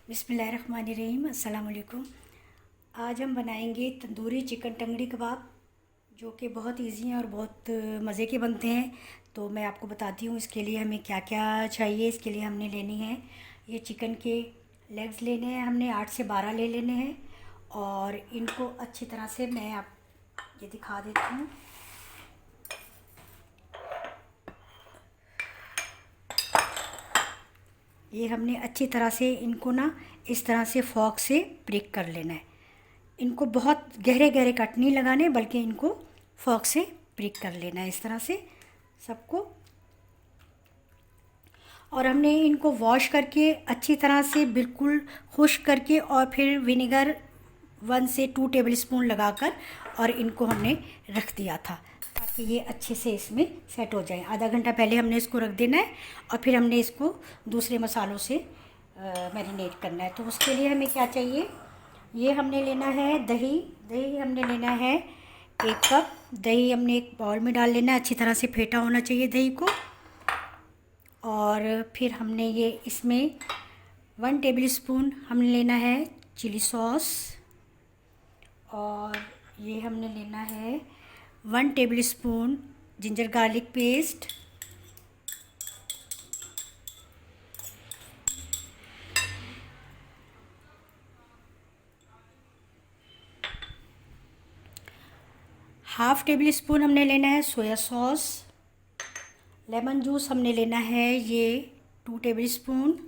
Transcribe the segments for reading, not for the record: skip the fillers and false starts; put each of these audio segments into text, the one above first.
बिस्मिल्लाहिर्रहमानिर्रहीम। अस्सलाम वालेकुम। आज हम बनाएंगे तंदूरी चिकन टंगड़ी कबाब, जो कि बहुत इजी हैं और बहुत मज़े के बनते हैं। तो मैं आपको बताती हूँ इसके लिए हमें क्या क्या चाहिए। इसके लिए हमने लेनी है ये चिकन के लेग्स लेने हैं, हमने 8 से 12 ले लेने हैं। और इनको अच्छी तरह से मैं आप ये दिखा देती हूँ। ये हमने अच्छी तरह से इनको ना इस तरह से फॉक से ब्रेक कर लेना है। इनको बहुत गहरे गहरे कट नहीं लगाने, बल्कि इनको फॉक से ब्रेक कर लेना है इस तरह से सबको। और हमने इनको वॉश करके अच्छी तरह से बिल्कुल खुश्क करके और फिर विनेगर 1 से 2 टेबलस्पून लगाकर और इनको हमने रख दिया था, ताकि ये अच्छे से इसमें सेट हो जाए। आधा घंटा पहले हमने इसको रख देना है और फिर हमने इसको दूसरे मसालों से मैरिनेट करना है। तो उसके लिए हमें क्या चाहिए, ये हमने लेना है दही। दही हमने लेना है 1 कप। दही हमने एक बाउल में डाल लेना है, अच्छी तरह से फेंटा होना चाहिए दही को। और फिर हमने ये इसमें 1 टेबलस्पून हमने लेना है चिली सॉस। और ये हमने लेना है 1 tablespoon ginger garlic paste. Half table spoon हमने लेना है सोया सॉस। लेमन जूस हमने लेना है ये 2 टेबल स्पून।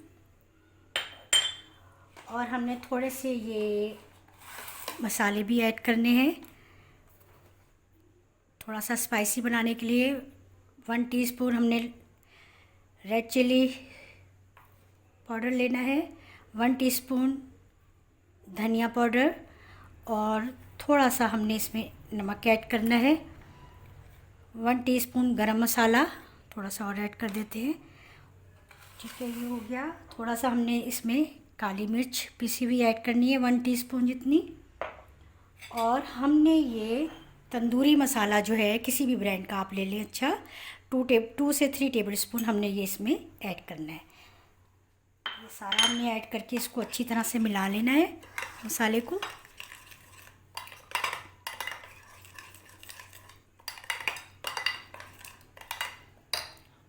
और हमने थोड़े से ये मसाले भी ऐड करने हैं थोड़ा सा स्पाइसी बनाने के लिए। 1 टीस्पून हमने रेड चिली पाउडर लेना है, 1 टीस्पून धनिया पाउडर, और थोड़ा सा हमने इसमें नमक ऐड करना है। 1 टीस्पून गरम मसाला थोड़ा सा और ऐड कर देते हैं। ठीक है, ये हो गया। थोड़ा सा हमने इसमें काली मिर्च पिसी हुई ऐड करनी है 1 टीस्पून जितनी। और हमने ये तंदूरी मसाला जो है किसी भी ब्रांड का आप ले लें, अच्छा 2 से 3 टेबल स्पून हमने ये इसमें ऐड करना है। ये सारा हमने ऐड करके इसको अच्छी तरह से मिला लेना है मसाले को।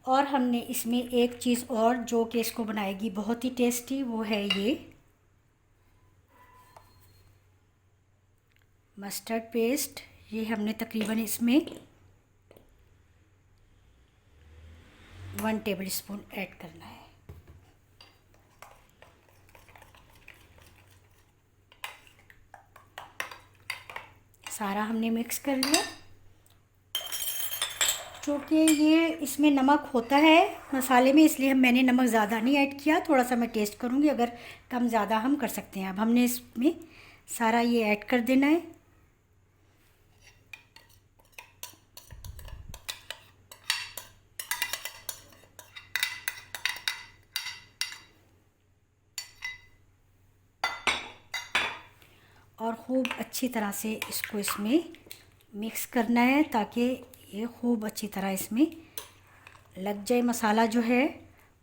और हमने इसमें एक चीज़ और जो कि इसको बनाएगी बहुत ही टेस्टी, वो है ये मस्टर्ड पेस्ट। ये हमने तकरीबन इसमें 1 टेबल स्पून ऐड करना है। सारा हमने मिक्स कर लिया। क्योंकि ये इसमें नमक होता है मसाले में, इसलिए मैंने नमक ज़्यादा नहीं ऐड किया। थोड़ा सा मैं टेस्ट करूँगी, अगर कम ज़्यादा हम कर सकते हैं। अब हमने इसमें सारा ये ऐड कर देना है। और खूब अच्छी तरह से इसको इसमें मिक्स करना है, ताकि ये खूब अच्छी तरह इसमें लग जाए मसाला जो है।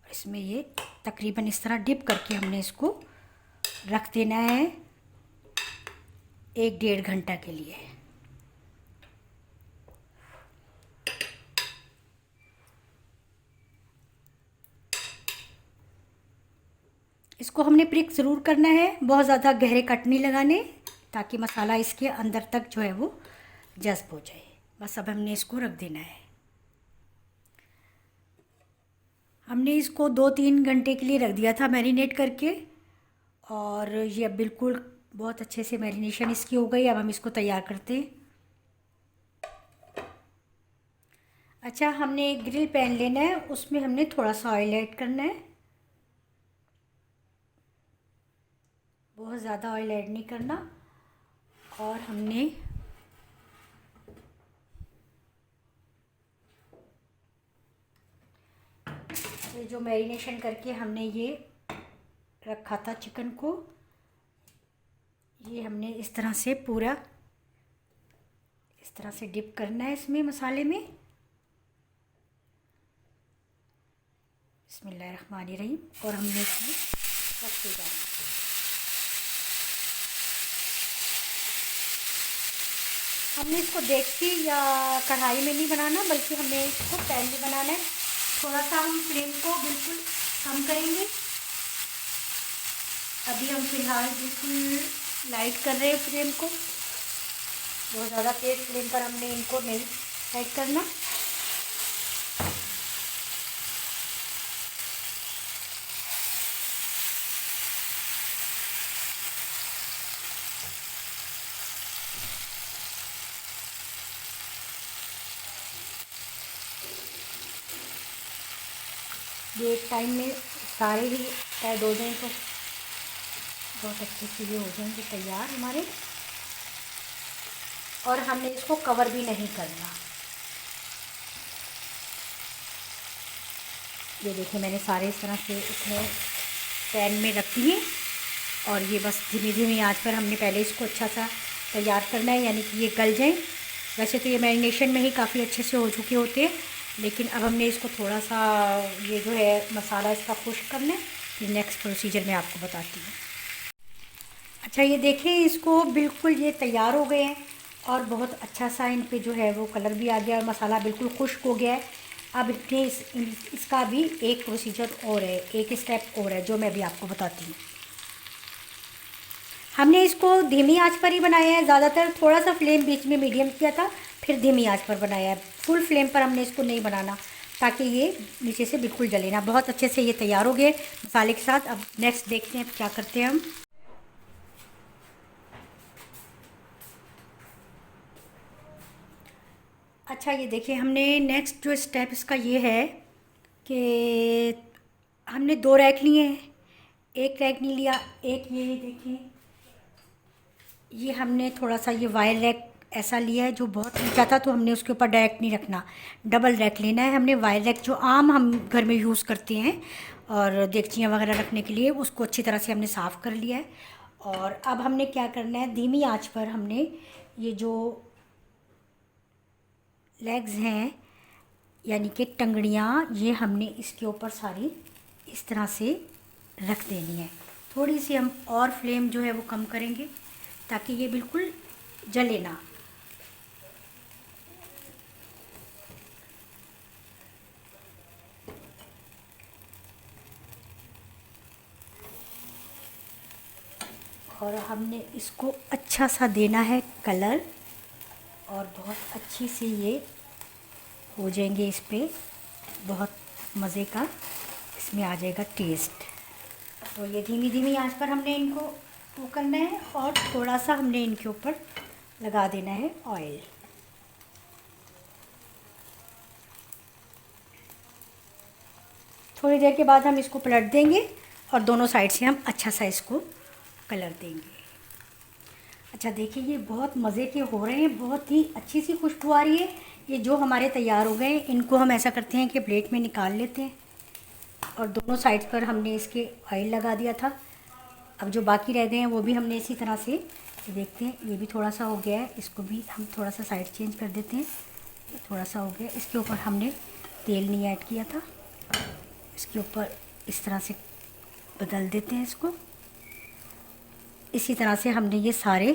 इसमें ये तकरीबन इस तरह डिप करके हमने इसको रख देना है 1-1.5 घंटा के लिए। इसको हमने प्रिक ज़रूर करना है, बहुत ज़्यादा गहरे कट नहीं लगाने, ताकि मसाला इसके अंदर तक जो है वो जज़्ब हो जाए। बस अब हमने इसको रख देना है। हमने इसको 2-3 घंटे के लिए रख दिया था मैरिनेट करके, और ये अब बिल्कुल बहुत अच्छे से मैरिनेशन इसकी हो गई। अब हम इसको तैयार करते हैं। अच्छा, हमने एक ग्रिल पैन लेना है, उसमें हमने थोड़ा सा ऑयल ऐड करना है। बहुत ज़्यादा ऑयल ऐड नहीं करना। और हमने ये जो मैरिनेशन करके हमने ये रखा था चिकन को, ये हमने इस तरह से पूरा इस तरह से डिप करना है इसमें मसाले में। बिस्मिल्लाहिर्रहमानिर्रहीम। और हमने इसमें रखते जाना है। हमने इसको देगची या कढ़ाई में नहीं बनाना, बल्कि हमें इसको पैन में बनाना है। थोड़ा सा हम फ्लेम को बिल्कुल कम करेंगे। अभी हम फिलहाल बिल्कुल लाइट कर रहे हैं फ्लेम को। बहुत ज़्यादा तेज़ फ्लेम पर हमने इनको नहीं सेट करना। ये एक टाइम में सारे ही ऐड हो जाएं तो बहुत अच्छे से ये हो जाएंगे तैयार हमारे। और हमने इसको कवर भी नहीं करना। ये देखिए मैंने सारे इस तरह से इसमें पैन में रख दिए और ये बस धीमी धीमी आंच पर हमने पहले इसको अच्छा सा तैयार करना है, यानी कि ये गल जाएं। वैसे तो ये मैरिनेशन में ही काफ़ी अच्छे से हो चुके होते हैं, लेकिन अब हमने इसको थोड़ा सा ये जो है मसाला इसका खुश्क करना है। फिर नेक्स्ट प्रोसीजर मैं आपको बताती हूँ। अच्छा ये देखिए इसको बिल्कुल ये तैयार हो गए हैं और बहुत अच्छा सा इन पे जो है वो कलर भी आ गया और मसाला बिल्कुल खुश्क हो गया है। अब इसका भी एक प्रोसीजर और है, एक स्टेप और है जो मैं भी आपको बताती हूँ। हमने इसको धीमी आंच पर ही बनाया है ज़्यादातर, थोड़ा सा फ्लेम बीच में मीडियम किया था, फिर धीमी आंच पर बनाया है। फुल फ्लेम पर हमने इसको नहीं बनाना ताकि ये नीचे से बिल्कुल जले ना। बहुत अच्छे से ये तैयार हो गए मसाले के साथ। अब नेक्स्ट देखते हैं क्या करते हैं हम। अच्छा ये देखिए हमने नेक्स्ट जो स्टेप इसका ये है कि हमने 2 रैक लिए हैं। एक रैक नहीं लिया, एक ये देखिए ये हमने थोड़ा सा ये वायर रैक ऐसा लिया है जो बहुत ऊंचा था, तो हमने उसके ऊपर डायरेक्ट नहीं रखना, डबल रैक लेना है हमने। वायर रैक जो आम हम घर में यूज़ करते हैं और देगचियाँ वगैरह रखने के लिए, उसको अच्छी तरह से हमने साफ़ कर लिया है। और अब हमने क्या करना है, धीमी आंच पर हमने ये जो लेग्स हैं यानी कि टंगड़ियाँ, ये हमने इसके ऊपर सारी इस तरह से रख देनी है। थोड़ी सी हम और फ्लेम जो है वो कम करेंगे ताकि ये बिल्कुल जले ना। और हमने इसको अच्छा सा देना है कलर और बहुत अच्छी से ये हो जाएंगे, इस पे बहुत मज़े का इसमें आ जाएगा टेस्ट। तो ये धीमी धीमी आंच पर हमने इनको वो करना है और थोड़ा सा हमने इनके ऊपर लगा देना है ऑयल। थोड़ी देर के बाद हम इसको पलट देंगे और दोनों साइड से हम अच्छा सा इसको कलर देंगे। अच्छा देखिए ये बहुत मज़े के हो रहे हैं, बहुत ही अच्छी सी खुशबू आ रही है। ये जो हमारे तैयार हो गए, इनको हम ऐसा करते हैं कि प्लेट में निकाल लेते हैं। और दोनों साइड्स पर हमने इसके ऑयल लगा दिया था। अब जो बाकी रह गए हैं वो भी हमने इसी तरह से, देखते हैं ये भी थोड़ा सा हो गया है, इसको भी हम थोड़ा सा साइड चेंज कर देते हैं। ये थोड़ा सा हो गया, इसके ऊपर हमने तेल नहीं ऐड किया था, इसके ऊपर इस तरह से बदल देते हैं इसको। इसी तरह से हमने ये सारे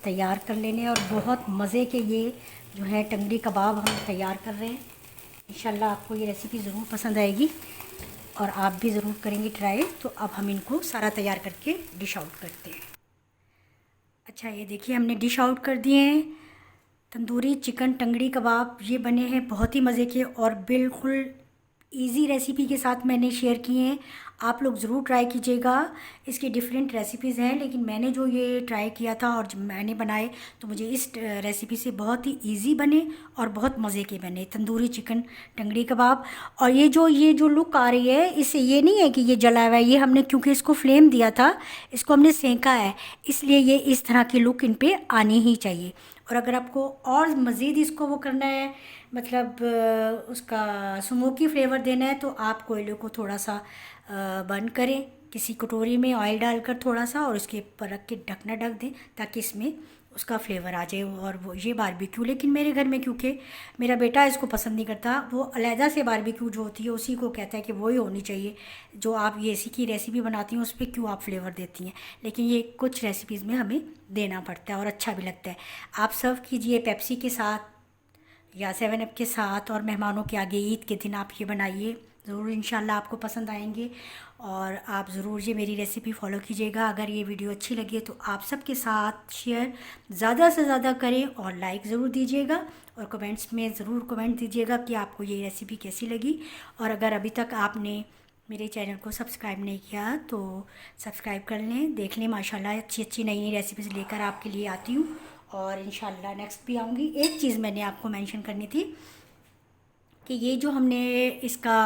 तैयार कर लेने और बहुत मज़े के ये जो है टंगड़ी कबाब हम तैयार कर रहे हैं। इंशाल्लाह आपको ये रेसिपी ज़रूर पसंद आएगी और आप भी ज़रूर करेंगे ट्राई। तो अब हम इनको सारा तैयार करके डिश आउट करते हैं। अच्छा ये देखिए हमने डिश आउट कर दिए हैं तंदूरी चिकन टंगड़ी कबाब। ये बने हैं बहुत ही मज़े के और बिल्कुल इजी रेसिपी के साथ मैंने शेयर किए हैं। आप लोग ज़रूर ट्राई कीजिएगा। इसकी डिफरेंट रेसिपीज़ हैं, लेकिन मैंने जो ये ट्राई किया था और जब मैंने बनाए तो मुझे इस रेसिपी से बहुत ही इजी बने और बहुत मज़े के बने तंदूरी चिकन टंगड़ी कबाब। और ये जो लुक आ रही है, इससे ये नहीं है कि ये जला हुआ है, ये हमने क्योंकि इसको फ्लेम दिया था, इसको हमने सेंका है, इसलिए ये इस तरह की लुक इन पर आनी ही चाहिए। और अगर आपको और मज़ीद इसको वो करना है, मतलब उसका स्मोकी फ्लेवर देना है, तो आप कोयले को थोड़ा सा बंद करें किसी कटोरी में ऑयल डालकर थोड़ा सा और उसके ऊपर रख के ढकना ढक दें ताकि इसमें उसका फ्लेवर आ जाए। और वो ये बारबेक्यू, लेकिन मेरे घर में क्योंकि मेरा बेटा इसको पसंद नहीं करता, वो अलहदा से बारबेक्यू जो होती है उसी को कहता है कि वही होनी चाहिए। जो आप ये इसी की रेसिपी बनाती हैं उस पर क्यों आप फ्लेवर देती हैं, लेकिन ये कुछ रेसिपीज़ में हमें देना पड़ता है और अच्छा भी लगता है। आप सर्व कीजिए पेप्सी के साथ या 7 अप के साथ, और मेहमानों के आगे ईद के दिन आप ये बनाइए, ज़रूर इंशाल्लाह आपको पसंद आएंगे। और आप ज़रूर ये मेरी रेसिपी फॉलो कीजिएगा। अगर ये वीडियो अच्छी लगी तो आप सबके साथ शेयर ज़्यादा से ज़्यादा करें और लाइक ज़रूर दीजिएगा, और कमेंट्स में ज़रूर कमेंट दीजिएगा कि आपको ये रेसिपी कैसी लगी। और अगर अभी तक आपने मेरे चैनल को सब्सक्राइब नहीं किया तो सब्सक्राइब कर लें, देख लें, माशाल्लाह अच्छी अच्छी नई नई रेसिपीज़ लेकर आपके लिए आती हूँ और इंशाल्लाह नेक्स्ट भी आऊँगी। एक चीज़ मैंने आपको मेंशन करनी थी कि ये जो हमने इसका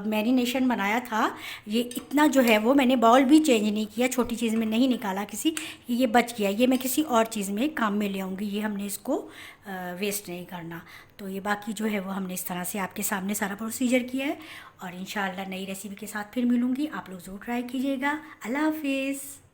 मैरिनेशन बनाया था, ये इतना जो है वो मैंने बाउल भी चेंज नहीं किया, छोटी चीज़ में नहीं निकाला किसी, ये बच गया, ये मैं किसी और चीज़ में काम में ले आऊँगी, ये हमने इसको वेस्ट नहीं करना। तो ये बाकी जो है वो हमने इस तरह से आपके सामने सारा प्रोसीजर किया है। और इंशाल्लाह नई रेसिपी के साथ फिर मिलूँगी, आप लोग ज़रूर ट्राई कीजिएगा। अल्लाह हाफिज़।